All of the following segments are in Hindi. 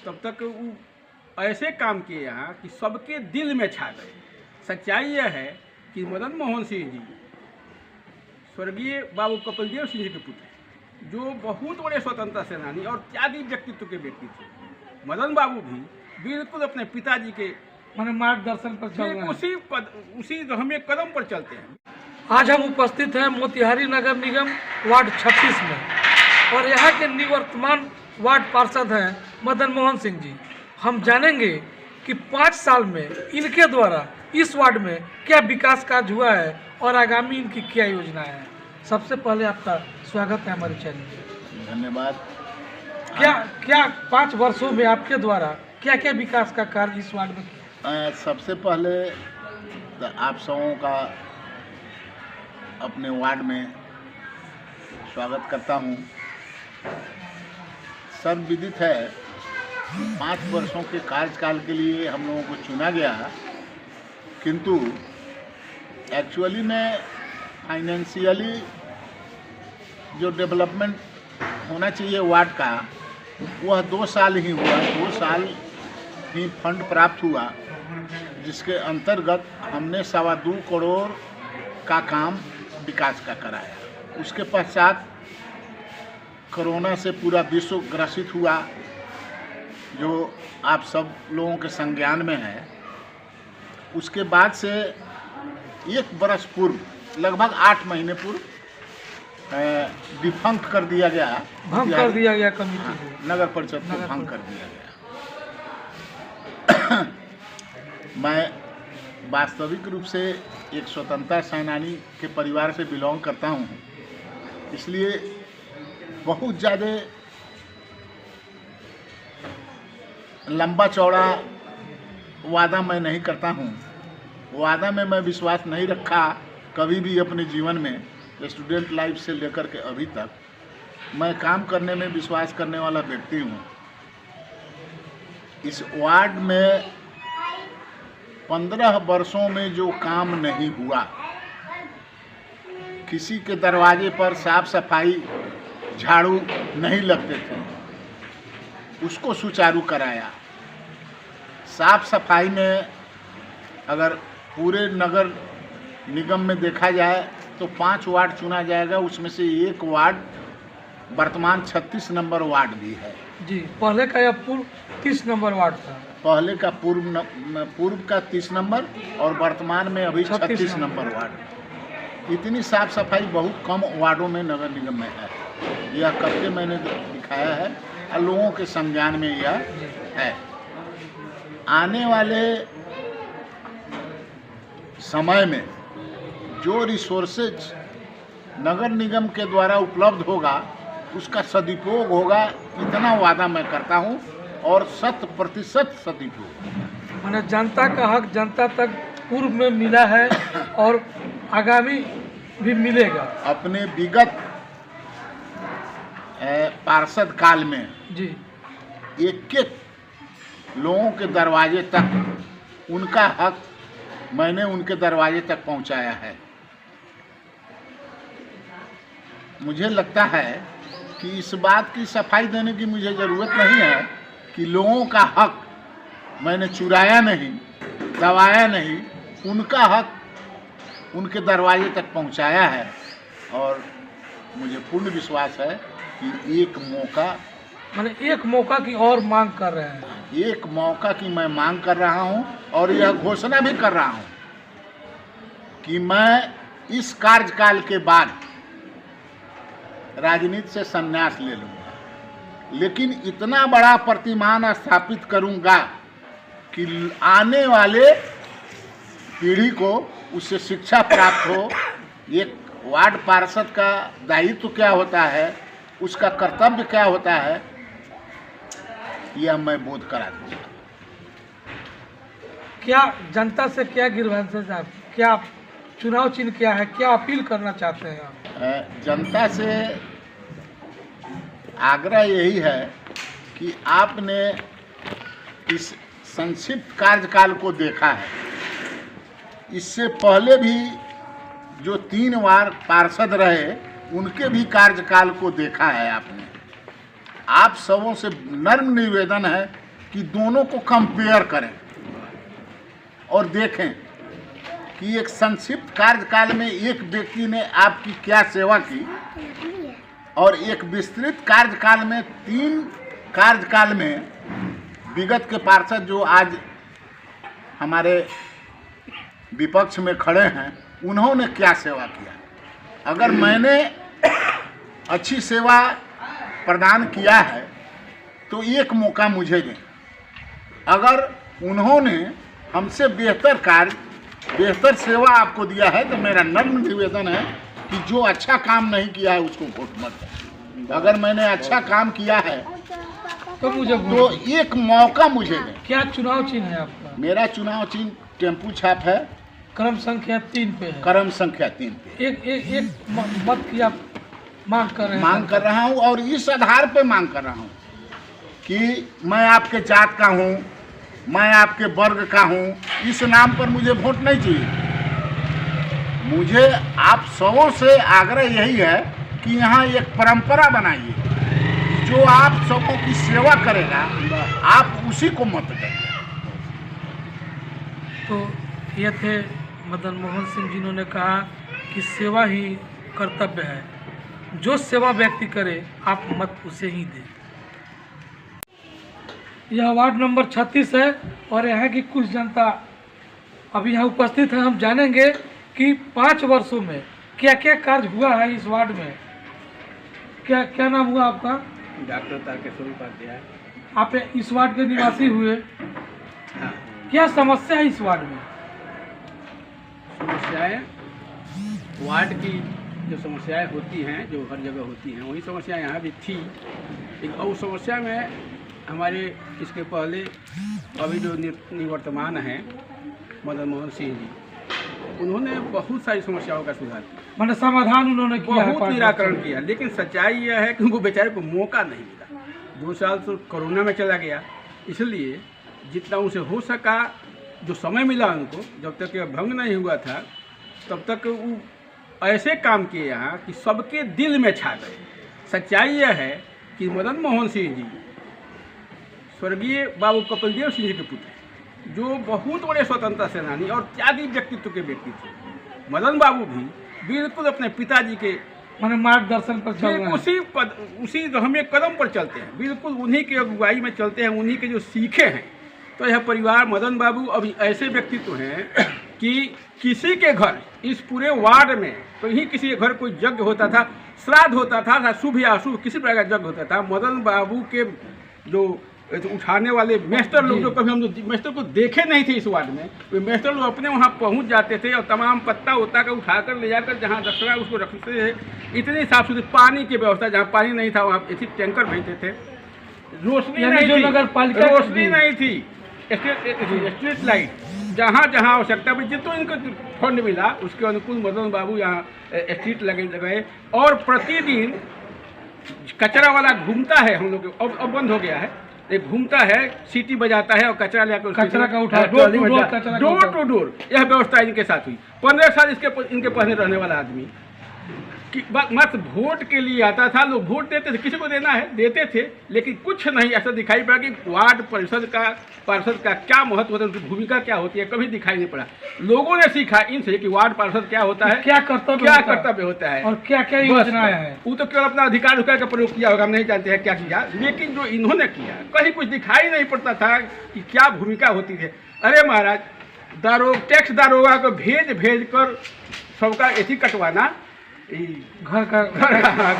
तब तक वो ऐसे काम किए यहाँ कि सबके दिल में छा गए। सच्चाई यह है कि मदन मोहन सिंह जी स्वर्गीय बाबू कपिल देव सिंह जी के पुत्र, जो बहुत बड़े स्वतंत्रता सेनानी और त्यागी व्यक्तित्व के व्यक्ति थे। मदन बाबू भी बिल्कुल अपने पिताजी के माने मार्गदर्शन पर चल रहे हैं। उसी हमें कदम पर चलते हैं। आज हम उपस्थित हैं मोतिहारी नगर निगम वार्ड 36 में और यहाँ के निवर्तमान वार्ड पार्षद हैं मदन मोहन सिंह जी। हम जानेंगे कि 5 साल में इनके द्वारा इस वार्ड में क्या विकास कार्य हुआ है और आगामी इनकी क्या योजनाएं हैं। सबसे पहले आपका स्वागत है हमारे चैनल में। धन्यवाद। क्या 5 वर्षों में आपके द्वारा क्या क्या विकास का कार्य इस वार्ड में किया? सबसे पहले आप सबों का अपने वार्ड में स्वागत करता हूं। सर्वविदित है 5 वर्षों के कार्यकाल के लिए हम लोगों को चुना गया, किंतु एक्चुअली में फाइनेंशियली जो डेवलपमेंट होना चाहिए वार्ड का वह 2 साल ही हुआ। 2 साल ही फंड प्राप्त हुआ, जिसके अंतर्गत हमने 2.25 करोड़ का काम विकास का कराया। उसके पश्चात कोरोना से पूरा विश्व ग्रसित हुआ, जो आप सब लोगों के संज्ञान में है। उसके बाद से 1 बरस पूर्व, लगभग 8 महीने पूर्व डिफंक्ट कर दिया गया, भंग कर दिया गया कमेटी को, नगर परिषद को भंग कर दिया गया। मैं वास्तविक रूप से एक स्वतंत्रता सेनानी के परिवार से बिलोंग करता हूँ, इसलिए बहुत ज़्यादा लंबा चौड़ा वादा मैं नहीं करता हूँ। वादा में मैं विश्वास नहीं रखा कभी भी अपने जीवन में। स्टूडेंट लाइफ से लेकर के अभी तक मैं काम करने में विश्वास करने वाला व्यक्ति हूँ। इस वार्ड में 15 वर्षों में जो काम नहीं हुआ, किसी के दरवाजे पर साफ सफाई झाड़ू नहीं लगते थे, उसको सुचारू कराया। साफ सफाई में अगर पूरे नगर निगम में देखा जाए तो 5 वार्ड चुना जाएगा, उसमें से 1 वार्ड वर्तमान 36 नंबर वार्ड भी है जी। पहले का यह पूर्व 30 नंबर वार्ड था। पहले का पूर्व का 30 नंबर और वर्तमान में अभी 36 नंबर वार्ड। इतनी साफ सफाई बहुत कम वार्डों में नगर निगम में है। यह करके मैंने दिखाया है और लोगों के संज्ञान में यह है। आने वाले समय में जो रिसोर्सेज नगर निगम के द्वारा उपलब्ध होगा उसका सदुपयोग होगा, इतना वादा मैं करता हूं, और 100% सदुपयोग। माने जनता का हक जनता तक पूर्व में मिला है और आगामी भी मिलेगा। अपने विगत पार्षद काल में जी एक लोगों के दरवाजे तक उनका हक मैंने उनके दरवाजे तक पहुंचाया है। मुझे लगता है कि इस बात की सफाई देने की मुझे ज़रूरत नहीं है कि लोगों का हक मैंने चुराया नहीं, दबाया नहीं, उनका हक उनके दरवाजे तक पहुंचाया है। और मुझे पूर्ण विश्वास है कि एक मौका की और मांग कर रहे हैं। एक मौका की मैं मांग कर रहा हूं और यह घोषणा भी कर रहा हूं कि मैं इस कार्यकाल के बाद राजनीति से संन्यास ले लूँगा, लेकिन इतना बड़ा प्रतिमान स्थापित करूँगा कि आने वाले पीढ़ी को उससे शिक्षा प्राप्त हो। एक वार्ड पार्षद का दायित्व क्या होता है, उसका कर्तव्य क्या होता है, यह मैं बोध करा दूँगा। क्या जनता से क्या गिरवांश आप, क्या चुनाव चिन्ह क्या है, क्या अपील करना चाहते हैं आप? जनता से आग्रह यही है कि आपने इस संक्षिप्त कार्यकाल को देखा है। इससे पहले भी जो 3 बार पार्षद रहे उनके भी कार्यकाल को देखा है आपने। आप सबों से नर्म निवेदन है कि दोनों को कंपेयर करें और देखें कि एक संक्षिप्त कार्यकाल में एक व्यक्ति ने आपकी क्या सेवा की और एक विस्तृत कार्यकाल में 3 कार्यकाल में विगत के पार्षद जो आज हमारे विपक्ष में खड़े हैं उन्होंने क्या सेवा किया। अगर मैंने अच्छी सेवा प्रदान किया है तो एक मौका मुझे दें। अगर उन्होंने हमसे बेहतर सेवा आपको दिया है तो मेरा नम्र निवेदन है कि जो अच्छा काम नहीं किया है उसको वोट मत दें। अगर मैंने अच्छा काम किया है तो मुझे तो एक मौका मुझे दें। क्या चुनाव चिन्ह है आपका? मेरा चुनाव चिन्ह टेम्पू छाप है, क्रम संख्या 3 पे है। क्रम संख्या 3 पे एक मत की आप मांग कर रहे हैं? मांग कर रहा हूँ और इस आधार पे मांग कर रहा हूँ कि मैं आपके जात का हूँ, मैं आपके वर्ग का हूँ, इस नाम पर मुझे वोट नहीं चाहिए। मुझे आप सबों से आग्रह यही है कि यहाँ एक परंपरा बनाइए, जो आप सबों की सेवा करेगा आप उसी को मत दें। तो ये थे मदन मोहन सिंह जिन्होंने कहा कि सेवा ही कर्तव्य है, जो सेवा व्यक्ति करे आप मत उसे ही दें। यह वार्ड नंबर 36 है और यहाँ की कुछ जनता अभी यहाँ उपस्थित है। हम जानेंगे कि 5 वर्षों में क्या क्या कार्य हुआ है इस वार्ड में। क्या नाम हुआ आपका? डॉक्टर तारकेश्वर उपाध्याय। आप इस वार्ड के निवासी हुए। हाँ। क्या समस्या है इस वार्ड में? समस्याएं वार्ड की जो समस्याएं होती हैं, जो हर जगह होती हैं, वही समस्या यहाँ भी थी। एक और समस्या में हमारे इसके पहले अभी जो निवर्तमान हैं मदन मोहन सिंह जी, उन्होंने बहुत सारी समस्याओं का सुधार किया, मैंने समाधान उन्होंने किया, बहुत निराकरण किया। लेकिन सच्चाई यह है कि उनको बेचारे को मौका नहीं मिला। 2 साल तो कोरोना में चला गया, इसलिए जितना उनसे हो सका, जो समय मिला उनको, जब तक यह भंग नहीं हुआ था तब तक वो ऐसे काम किए यहाँ कि सबके दिल में छा गए। सच्चाई यह है कि मदन मोहन सिंह जी स्वर्गीय बाबू कपिलदेव सिंह जी के पुत्र, जो बहुत बड़े स्वतंत्रता सेनानी और त्यागी व्यक्तित्व के व्यक्ति थे। मदन बाबू भी बिल्कुल अपने पिताजी के मैंने मार्गदर्शन पर चल रहे हैं, उसी रहमे कदम पर चलते हैं, बिल्कुल उन्हीं की अगुवाई में चलते हैं, उन्हीं के जो सीखे हैं। तो यह परिवार मदन बाबू अभी ऐसे व्यक्तित्व हैं कि किसी के घर, इस पूरे वार्ड में कहीं किसी के घर कोई यज्ञ होता था, श्राद्ध होता था, शुभ या अशुभ किसी प्रकार का यज्ञ होता था, मदन बाबू के जो उठाने वाले मेस्टर लोग, जो कभी हम लोग मेस्टर को देखे नहीं थे इस वार्ड में, वे मेस्टर लोग अपने वहाँ पहुँच जाते थे और तमाम पत्ता उत्ता का उठाकर ले जाकर जहाँ रखना उसको रखते थे। इतनी साफ सुथरी पानी की व्यवस्था, जहाँ पानी नहीं था वहाँ ऐसी टैंकर भेजते थे। रोशनी नहीं थी, स्ट्रीट लाइट जहाँ जहाँ आवश्यकता पड़ी, जितना इनको फंड मिला उसके अनुकूल मदन बाबू यहाँ स्ट्रीट लगाए। और प्रतिदिन कचरा वाला घूमता है, हम लोग अब बंद हो गया है, एक घूमता है, सीटी बजाता है और कचरा लेकर कचरा का उठा डोर टू डोर। यह व्यवस्था इनके साथ हुई। 15 साल इनके पहले रहने वाला आदमी कि मत वोट के लिए आता था, लोग वोट देते थे, किसी को देना है देते थे, लेकिन कुछ नहीं ऐसा दिखाई पड़ा कि वार्ड पार्षद का क्या महत्व होता है, उनकी भूमिका क्या होती है, कभी दिखाई नहीं पड़ा। लोगों ने सीखा इनसे कि वार्ड पार्षद क्या होता है, क्या कर्तव्य होता है और क्या क्या योजनाएं हैं। वो तो केवल अपना अधिकार का प्रयोग किया होगा, हम नहीं जानते हैं क्या किया, लेकिन जो इन्होंने किया कहीं कुछ दिखाई नहीं पड़ता था कि क्या भूमिका होती है। अरे महाराज, टैक्स दारोगा को भेज कर सबका एथी कटवाना, घर का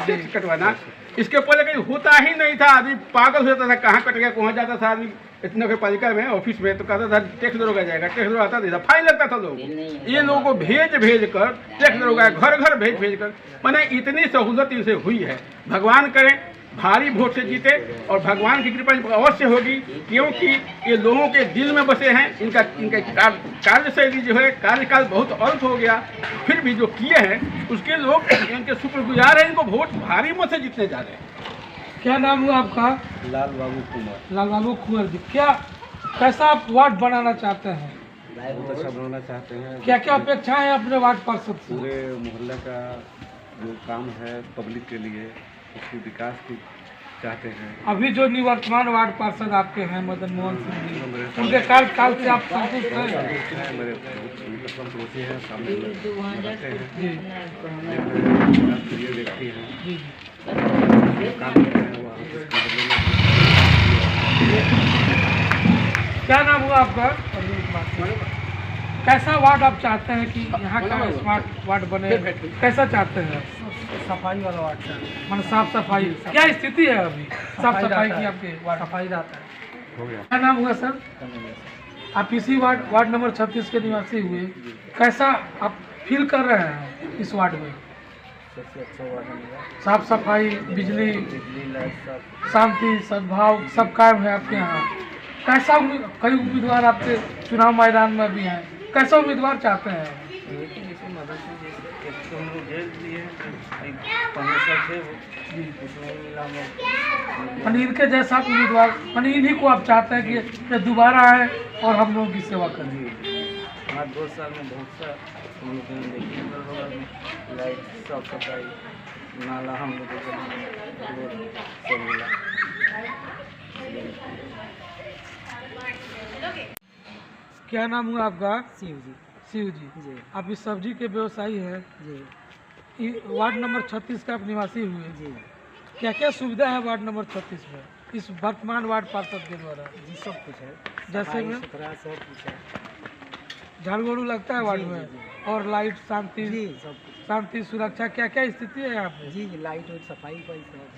टैक्स कटवाना, इसके पहले कहीं होता ही नहीं था। आदमी पागल हो जाता था, कहाँ कट गया, कहाँ जाता था आदमी नगर पालिका में ऑफिस में, तो कहता था टैक्स दरोगा जाएगा, टैक्स दरोगा आता नहीं था, फाइन लगता था लोगों को। ये लोगों को भेज कर टैक्स दरोगा घर भेज कर, मैंने इतनी सहूलत इनसे हुई है। भगवान करे भारी वोट से जीते और भगवान की कृपा अवश्य होगी, क्योंकि ये लोगों के दिल में बसे हैं। इनका कार्यशैली जो है, कार्यकाल बहुत अल्प हो गया, फिर भी जो किए हैं उसके लोग इनके शुक्रगुजार हैं, इनको वोट भारी मत से जीतने जा रहे हैं। क्या नाम हुआ आपका? लाल बाबू कुमार। लाल बाबू कुमार जी, कैसा आप वार्ड बनाना चाहते हैं? बहुत अच्छा बनाना चाहते हैं। क्या क्या अपेक्षाएं हैं अपने वार्ड पार्षद से? पूरे मोहल्ले का जो काम है पब्लिक के लिए, उसकी विकास की चाहते हैं। अभी जो निवर्तमान वार्ड पार्षद आपके हैं मदन मोहन सिंह जी, उनके कार्यकाल से आप संतुष्ट हैं? मेरे निकटतम पड़ोसी हैं, सामने में रहते हैं, जी प्रिय व्यक्ति हैं, जी काम करते हैं वहाँ पे बदले में। क्या नाम हुआ आपका? कैसा वार्ड आप चाहते हैं कि यहाँ का स्मार्ट वार्ड बने? कैसा चाहते हैं? सफाई वाला वार्ड है। मतलब साफ सफाई क्या स्थिति है अभी साफ सफाई की आपके वार्ड? सफाई रहता है। हो गया। क्या नाम हुआ सर? आप इसी वार्ड नंबर 36 के निवासी हुए, कैसा आप फील कर रहे हैं इस वार्ड में? सबसे अच्छा वार्ड है मेरा। साफ सफाई, बिजली, बिजली, लाइट सब। शांति, सद्भाव सब कायम है आपके यहाँ। कैसा कई उम्मीदवार आपके चुनाव मैदान में भी हैं, कैसा उम्मीदवार चाहते हैं? लेकिन इसी मदद से जैसे एक तो हम लोग भेज दिए हैं, एक परमेश्वर थे वो उसमें मिला यानी इनके जैसा उम्मीदवार, यानी इन्हीं को आप चाहते हैं कि ये दोबारा आए और हम लोगों की सेवा करें? हमारे 2 साल में बहुत सा हम लोग ने देखिए अगल बगल में लाइट साफ सफाई नाला हम लोग को सब मिला। क्या नाम हुआ आपका? शिव जी। शिव जी, जी आप इस सब्जी के व्यवसायी हैं, जी वार्ड नंबर 36 का आप निवासी हुए, जी क्या क्या सुविधा है वार्ड नंबर 36 में इस वर्तमान वार्ड पार्षद के द्वारा? जी सब कुछ है। जैसे सफाई में सुथरा सब कुछ है। झाड़ू वाड़ू लगता है वार्ड जी, में? जी, जी। और लाइट, शांति, जी सब कुछ। शांति सुरक्षा क्या क्या स्थिति है यहाँ पे? जी जी लाइट और सफाई का सब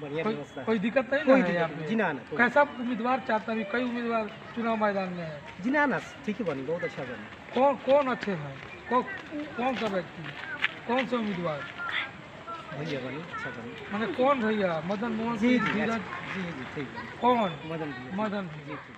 बढ़िया व्यवस्था है। कोई दिक्कत नहीं कोई ना है यहाँ दिक्कत पे? नहीं। जी ना ना कोई- कैसा उम्मीदवार चाहता है? कई उम्मीदवार चुनाव मैदान में है, जी ना ना ठीक है बनी बहुत अच्छा बनी। कौन अच्छे हैं? कौन सा व्यक्ति, कौन सा उम्मीदवार? भैया बनी अच्छा बनी। मैंने कौन भैया? मदन मोहन जी सिंह, जी धीरज, जी जी ठीक है। कौन? मदन भैया मदन जी ठीक।